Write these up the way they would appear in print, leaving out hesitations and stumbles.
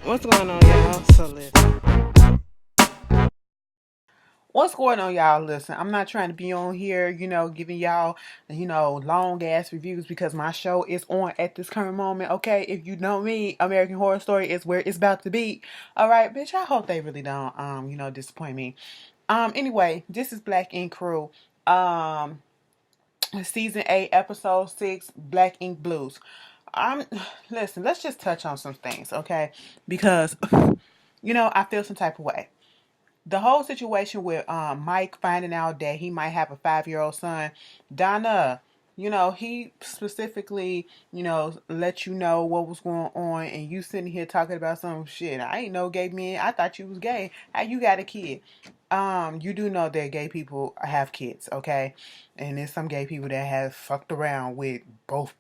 What's going on, y'all? So listen. What's going on, y'all? Listen, I'm not trying to be on here, giving y'all, long ass reviews because my show is on at this current moment. Okay, if you know me, American Horror Story is where it's about to be. All right, bitch. I hope they really don't, disappoint me. Anyway, this is Black Ink Crew. Season 8, episode 6, Black Ink Blues. I'm Listen, let's just touch on some things, okay? Because I feel some type of way. The whole situation with Mike finding out that he might have a 5-year-old son, Donna, he specifically, let you know what was going on, and you sitting here talking about some shit. I ain't know gay men. I thought you was gay. How you got a kid? You do know that gay people have kids, okay? And there's some gay people that have fucked around with both,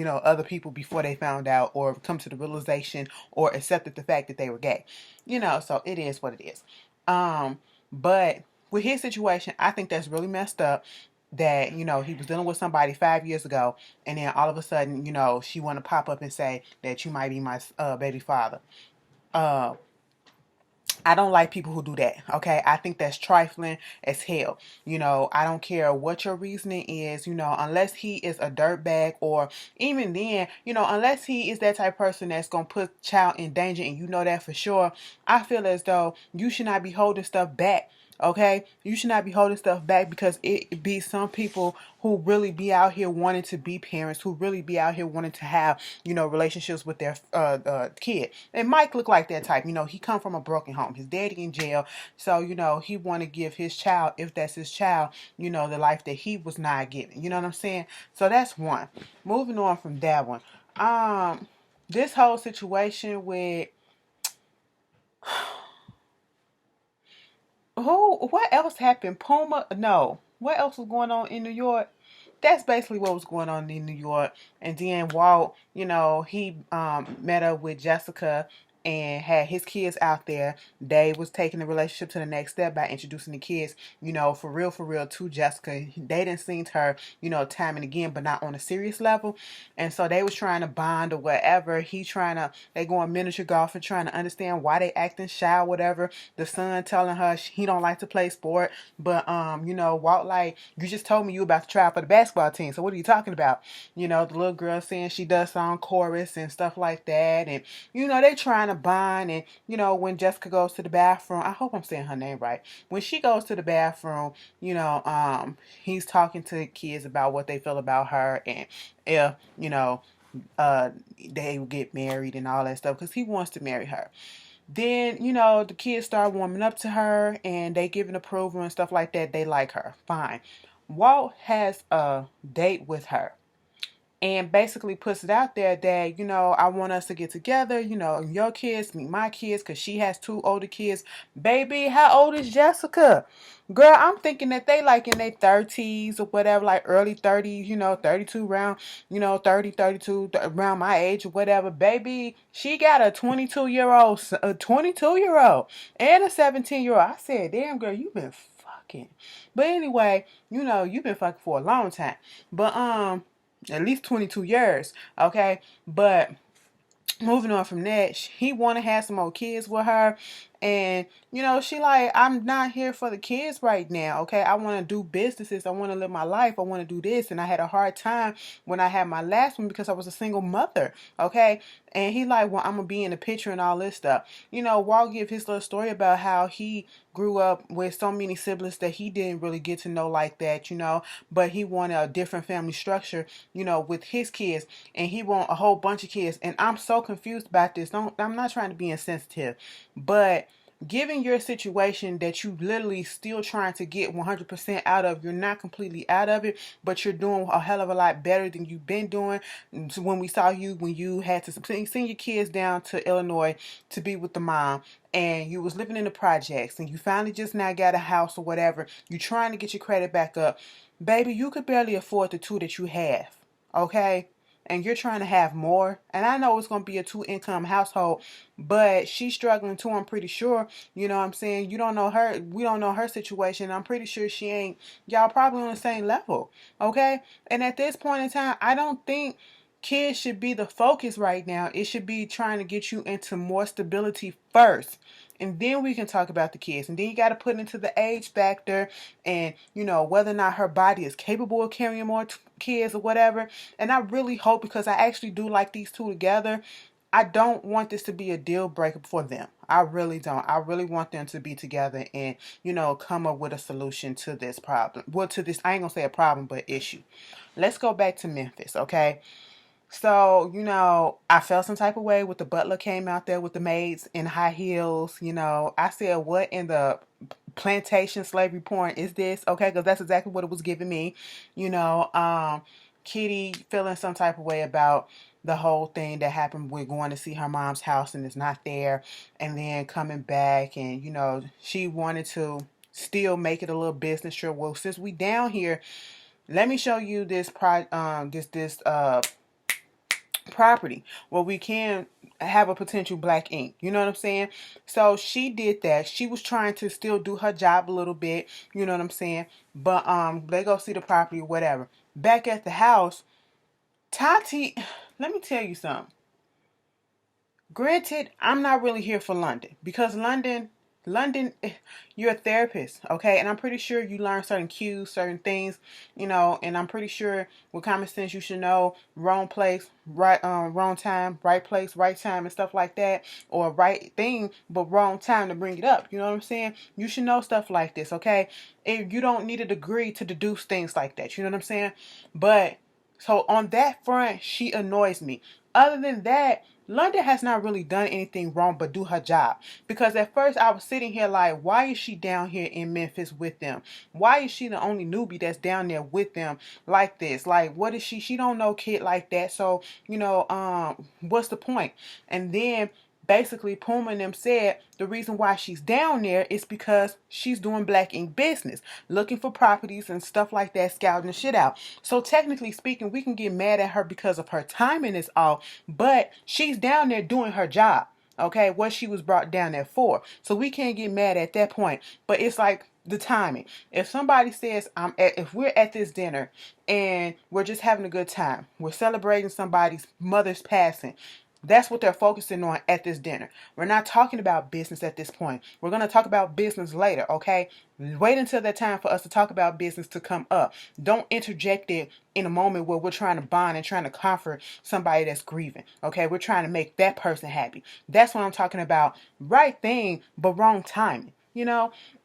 other people before they found out or come to the realization or accepted the fact that they were gay. So it is what it is. But with his situation, I think that's really messed up that, he was dealing with somebody 5 years ago, and then all of a sudden, she want to pop up and say that you might be my baby father. Uh, I don't like people who do that, okay? I think that's trifling as hell. I don't care what your reasoning is, unless he is a dirtbag, or even then, unless he is that type of person that's going to put child in danger, and you know that for sure, I feel as though you should not be holding stuff back. Okay, you should not be holding stuff back, because it be some people who really be out here wanting to be parents, who really be out here wanting to have, relationships with their kid. And Mike looked like that type. He come from a broken home. His daddy in jail, so he want to give his child, if that's his child, the life that he was not given. You know what I'm saying? So that's one. Moving on from that one. This whole situation with what else happened? Puma? No. What else was going on in New York? That's basically what was going on in New York. And then Walt, he met up with Jessica and had his kids out there. They was taking the relationship to the next step by introducing the kids, for real, to Jessica. They didn't see her, time and again, but not on a serious level. And so they was trying to bond or whatever. They going miniature golf and trying to understand why they acting shy or whatever. The son telling her he don't like to play sport, but Walt like, you just told me you about to try for the basketball team, so what are you talking about? The little girl saying she does song chorus and stuff like that, and they trying to bond. And when Jessica goes to the bathroom, I hope I'm saying her name right. When she goes to the bathroom, he's talking to kids about what they feel about her, and if they get married and all that stuff, because he wants to marry her. Then, the kids start warming up to her and they giving approval and stuff like that. They like her. Fine. Walt has a date with her and basically puts it out there that, I want us to get together, your kids meet my kids, because she has 2 older kids. Baby, how old is Jessica? Girl, I'm thinking that they like in their 30s or whatever, like early 30s, 32 around, 30, 32, around my age or whatever. Baby, she got a 22-year-old, and a 17-year-old. I said, damn, girl, you been fucking. But anyway, you've been fucking for a long time. But, at least 22 years, okay? But moving on from that, he want to have some more kids with her. And, she like, I'm not here for the kids right now, okay? I want to do businesses. I want to live my life. I want to do this. And I had a hard time when I had my last one because I was a single mother, okay? And he like, well, I'm going to be in the picture and all this stuff. Walt give his little story about how he grew up with so many siblings that he didn't really get to know like that, but he wanted a different family structure, with his kids, and he want a whole bunch of kids. And I'm so confused about this. I'm not trying to be insensitive, but given your situation that you literally still trying to get 100% out of, you're not completely out of it, but you're doing a hell of a lot better than you've been doing. So when we saw you, when you had to send your kids down to Illinois to be with the mom, and you was living in the projects, and you finally just now got a house or whatever, you're trying to get your credit back up. Baby, you could barely afford the 2 that you have, okay? And you're trying to have more. And I know it's going to be a 2-income household, but she's struggling too, I'm pretty sure. You know what I'm saying? You don't know her. We don't know her situation. I'm pretty sure she ain't. Y'all probably on the same level, okay? And at this point in time, I don't think Kids should be the focus right now. It should be trying to get you into more stability first. And then we can talk about the kids. And then you got to put into the age factor and, whether or not her body is capable of carrying more kids or whatever. And I really hope, because I actually do like these two together, I don't want this to be a deal breaker for them. I really don't. I really want them to be together and, come up with a solution to this problem. Well, to this, I ain't going to say a problem, but issue. Let's go back to Memphis, okay? So, I felt some type of way with the butler came out there with the maids in high heels. I said, what in the plantation slavery porn is this? Okay, because that's exactly what it was giving me. Kitty feeling some type of way about the whole thing that happened with going to see her mom's house and it's not there. And then coming back and, she wanted to still make it a little business trip. Well, since we down here, let me show you this property where we can have a potential black ink. You know what I'm saying? So she did that. She was trying to still do her job a little bit. You know what I'm saying? But they go see the property, whatever. Back at the house, Tati, let me tell you something. Granted, I'm not really here for London because London, you're a therapist, okay? And I'm pretty sure you learn certain cues, certain things, and I'm pretty sure with common sense you should know wrong place, right, wrong time, right place, right time, and stuff like that, or right thing, but wrong time to bring it up. You know what I'm saying? You should know stuff like this, okay? If you don't need a degree to deduce things like that, you know what I'm saying? But so on that front, she annoys me. Other than that, London has not really done anything wrong but do her job. Because at first I was sitting here like, why is she down here in Memphis with them? Why is she the only newbie that's down there with them like this? Like, what is she? She don't know kid like that. So, what's the point? And then basically Puma and them said the reason why she's down there is because she's doing black ink business, looking for properties and stuff like that, scouting the shit out. So technically speaking, we can get mad at her because of her timing is off, but she's down there doing her job. Okay, what she was brought down there for. So we can't get mad at that point. But it's like the timing. If somebody says if we're at this dinner and we're just having a good time, we're celebrating somebody's mother's passing, that's what they're focusing on at this dinner. We're not talking about business at this point. We're going to talk about business later, okay? Wait until that time for us to talk about business to come up. Don't interject it in a moment where we're trying to bond and trying to comfort somebody that's grieving, okay? We're trying to make that person happy. That's what I'm talking about. Right thing, but wrong timing,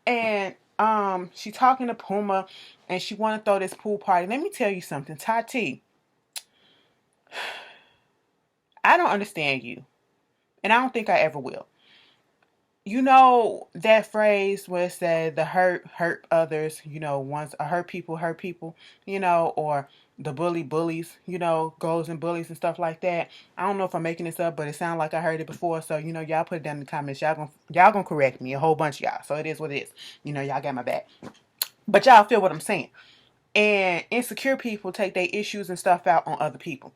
And she talking to Puma and she want to throw this pool party. Let me tell you something, Tati. I don't understand you. And I don't think I ever will. You know that phrase where it said the hurt others, once a hurt people, or the bullies, goes and bullies and stuff like that. I don't know if I'm making this up, but it sounds like I heard it before. So, y'all put it down in the comments. Y'all gonna correct me, a whole bunch of y'all. So it is what it is. Y'all got my back. But y'all feel what I'm saying. And insecure people take their issues and stuff out on other people.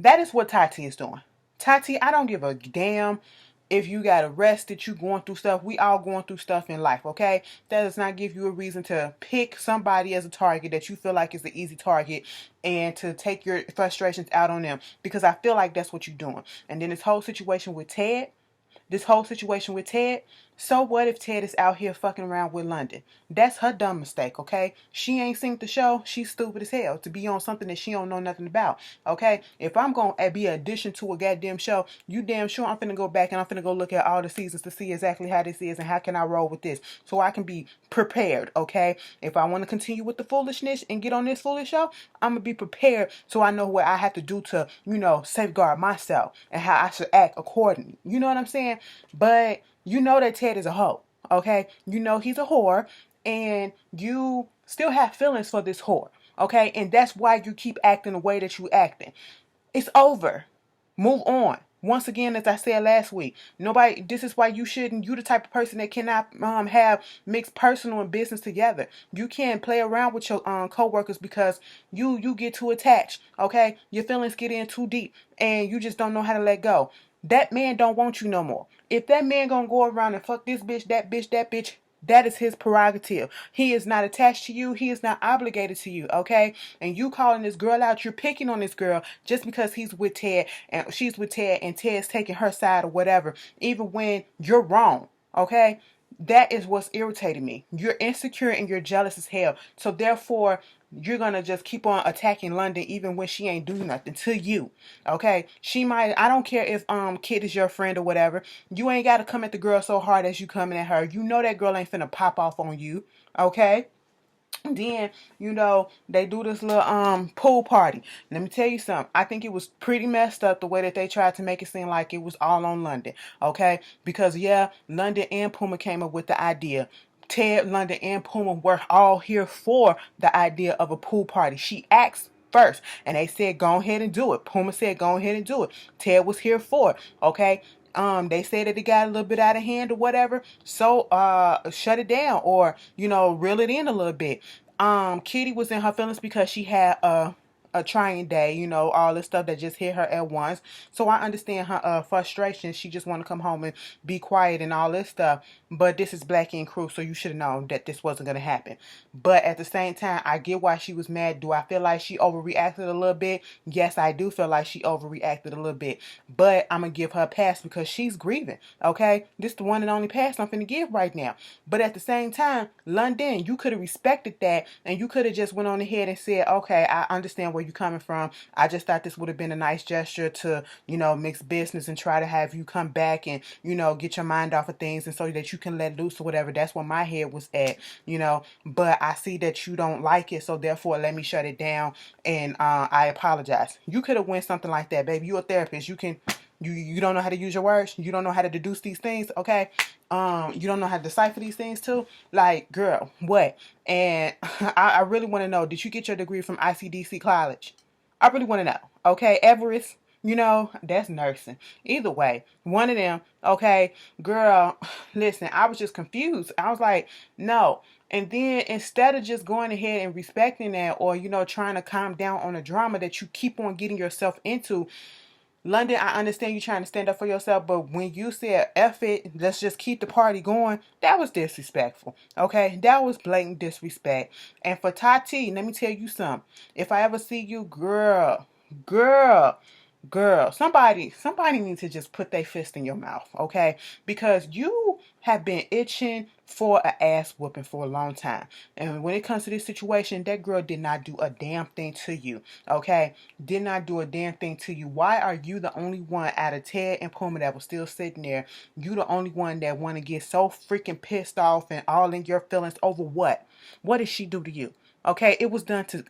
That is what Tati is doing. Tati, I don't give a damn if you got arrested, you going through stuff. We all going through stuff in life, okay? That does not give you a reason to pick somebody as a target that you feel like is the easy target and to take your frustrations out on them, because I feel like that's what you're doing. And then this whole situation with Ted, so what if Ted is out here fucking around with London? That's her dumb mistake, okay? She ain't seen the show. She's stupid as hell to be on something that she don't know nothing about, okay? If I'm going to be an addition to a goddamn show, you damn sure I'm finna go back and I'm finna go look at all the seasons to see exactly how this is and how can I roll with this so I can be prepared, okay? If I want to continue with the foolishness and get on this foolish show, I'm going to be prepared so I know what I have to do to, safeguard myself and how I should act accordingly. You know what I'm saying? But that Ted is a hoe, okay? He's a whore, and you still have feelings for this whore, okay? And that's why you keep acting the way that you acting. It's over. Move on. Once again, as I said last week, this is why you the type of person that cannot have mixed personal and business together. You can't play around with your co-workers because you get too attached, okay? Your feelings get in too deep and you just don't know how to let go. That man don't want you no more. If that man gonna go around and fuck this bitch, that bitch, That is his prerogative. He is not attached to you. He is not obligated to you, okay? And you calling this girl out, you're picking on this girl just because he's with Ted and she's with Ted and Ted's taking her side or whatever, even when you're wrong, okay? That is what's irritating me. You're insecure and you're jealous as hell. So therefore, you're gonna just keep on attacking London even when she ain't doing nothing to you. Okay? She might, I don't care if Kid is your friend or whatever. You ain't gotta come at the girl so hard as you coming at her. You know that girl ain't finna pop off on you. Okay? Then, they do this little pool party. Let me tell you something. I think it was pretty messed up the way that they tried to make it seem like it was all on London. Okay? Because yeah, London and Puma came up with the idea. Ted, London, and Puma were all here for the idea of a pool party. She asked first, and they said, go ahead and do it. Puma said, go ahead and do it. Ted was here for it. Okay? They said that it got a little bit out of hand or whatever. So shut it down or, reel it in a little bit. Kitty was in her feelings because she had a trying day, all this stuff that just hit her at once. So I understand her frustration. She just want to come home and be quiet and all this stuff. But this is Blackie and Crew, so you should have known that this wasn't going to happen. But at the same time, I get why she was mad. Do I feel like she overreacted a little bit? Yes, I do feel like she overreacted a little bit. But I'm going to give her a pass because she's grieving, okay? This is the one and only pass I'm finna give right now. But at the same time, London, you could have respected that and you could have just went on ahead and said, okay, I understand where you're coming from. I just thought this would have been a nice gesture to, mix business and try to have you come back and, get your mind off of things and so that you can let loose or whatever. That's where my head was at, but I see that you don't like it, so therefore let me shut it down and I apologize. You could have went something like that, baby. You're a therapist. You don't know how to use your words. You don't know how to deduce these things, okay? You don't know how to decipher these things too. Like, girl, what? And I really want to know, did you get your degree from ICDC College? I really want to know. Okay, Everest, that's nursing. Either way, one of them, okay, girl, listen, I was just confused. I was like, no. And then instead of just going ahead and respecting that or, trying to calm down on the drama that you keep on getting yourself into, London, I understand you trying to stand up for yourself, but when you said F it, let's just keep the party going, that was disrespectful. Okay? That was blatant disrespect. And for Tati, let me tell you something. If I ever see you, girl, somebody needs to just put their fist in your mouth, okay? Because you have been itching for an ass whooping for a long time. And when it comes to this situation, that girl did not do a damn thing to you, okay? Did not do a damn thing to you. Why are you the only one out of Ted and Puma that was still sitting there? You the only one that want to get so freaking pissed off and all in your feelings over what? What did she do to you? Okay, it was done to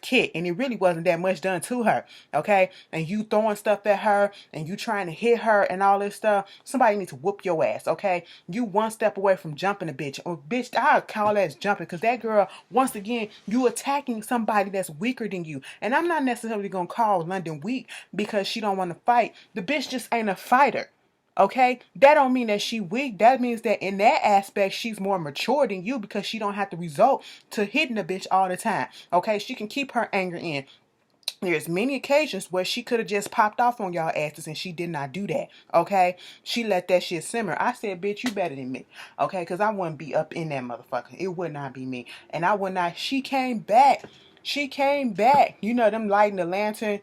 Kit, and it really wasn't that much done to her. Okay, and you throwing stuff at her, and you trying to hit her, and all this stuff. Somebody needs to whoop your ass. Okay, you one step away from jumping a bitch, or bitch, I call that as jumping, because that girl, once again, you attacking somebody that's weaker than you. And I'm not necessarily gonna call London weak because she don't want to fight. The bitch just ain't a fighter. Okay, that don't mean that she weak. That means that in that aspect, she's more mature than you because she don't have to resort to hitting the bitch all the time. Okay, she can keep her anger in. There's many occasions where she could have just popped off on y'all asses and she did not do that. Okay, she let that shit simmer. I said, bitch, you better than me. Okay, because I wouldn't be up in that motherfucker. It would not be me, and I would not. She came back. She came back. Them lighting the lantern,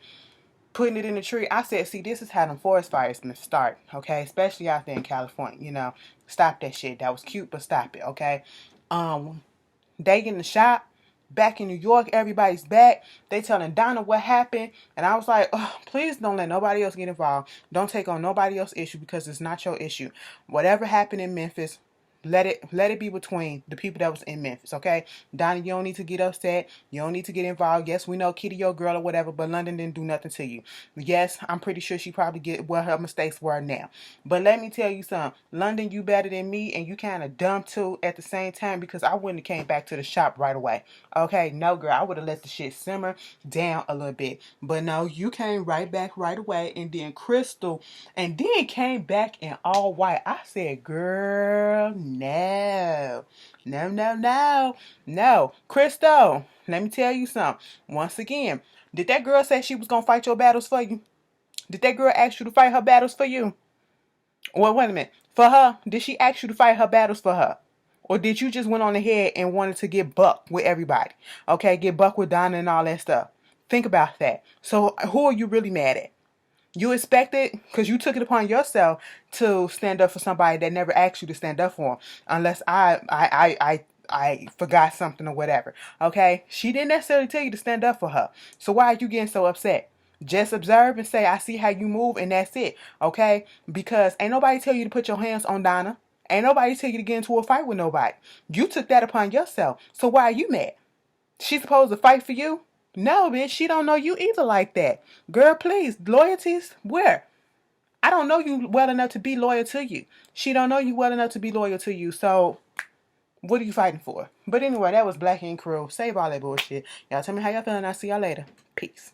putting it in the tree. I said, see, this is how them forest fires gonna start, okay? Especially out there in California, Stop that shit. That was cute, but stop it, okay? They in the shop, back in New York, everybody's back. They telling Donna what happened. And I was like, oh, please don't let nobody else get involved. Don't take on nobody else's issue because it's not your issue. Whatever happened in Memphis, let it be between the people that was in Memphis, okay? Donnie, you don't need to get upset. You don't need to get involved. Yes, we know Kitty your girl or whatever, but London didn't do nothing to you. Yes, I'm pretty sure she probably get what her mistakes were now. But let me tell you something. London, you better than me, and you kind of dumb too at the same time because I wouldn't have came back to the shop right away. Okay, no, girl, I would have let the shit simmer down a little bit. But no, you came right back right away, and then Crystal, and then came back in all white. I said, girl, no. No. Crystal, let me tell you something. Once again, did that girl say she was going to fight your battles for you? Did that girl ask you to fight her battles for you? Well, wait a minute. For her, did she ask you to fight her battles for her? Or did you just went on ahead and wanted to get buck with everybody? Okay, get buck with Donna and all that stuff. Think about that. So who are you really mad at? You expected, because you took it upon yourself to stand up for somebody that never asked you to stand up for them, unless I forgot something or whatever. Okay, she didn't necessarily tell you to stand up for her. So why are you getting so upset? Just observe and say, I see how you move, and that's it. Okay, because ain't nobody tell you to put your hands on Donna. Ain't nobody tell you to get into a fight with nobody. You took that upon yourself. So why are you mad? She's supposed to fight for you? No, bitch, she don't know you either like that. Girl, please, loyalties, where? I don't know you well enough to be loyal to you. She don't know you well enough to be loyal to you. So, what are you fighting for? But anyway, that was Black Ink Crew. Save all that bullshit. Y'all tell me how y'all feeling. I'll see y'all later. Peace.